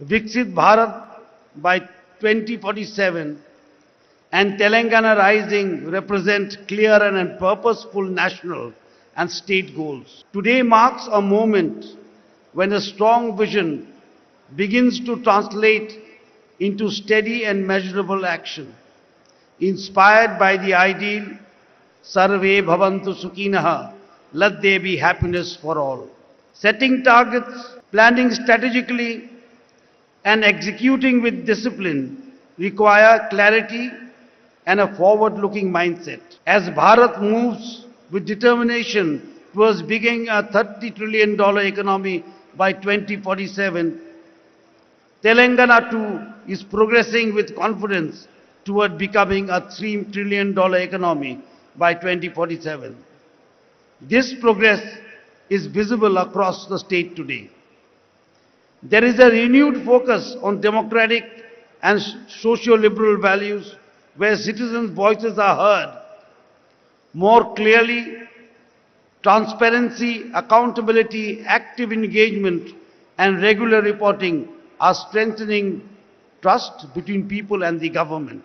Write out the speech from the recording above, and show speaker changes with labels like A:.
A: Viksit Bharat by 2047 and Telangana Rising represent clear and purposeful national and state goals. Today marks a moment when a strong vision begins to translate into steady and measurable action, inspired by the ideal Sarve Bhavantu Sukhinah, let there be happiness for all. Setting targets, planning strategically, and executing with discipline require clarity and a forward-looking mindset. As Bharat moves with determination towards becoming a $30 trillion economy by 2047, Telangana too is progressing with confidence toward becoming a $3 trillion economy by 2047. This progress is visible across the state today. There is a renewed focus on democratic and socio-liberal values where citizens' voices are heard more clearly. Transparency, accountability, active engagement, and regular reporting are strengthening trust between people and the government.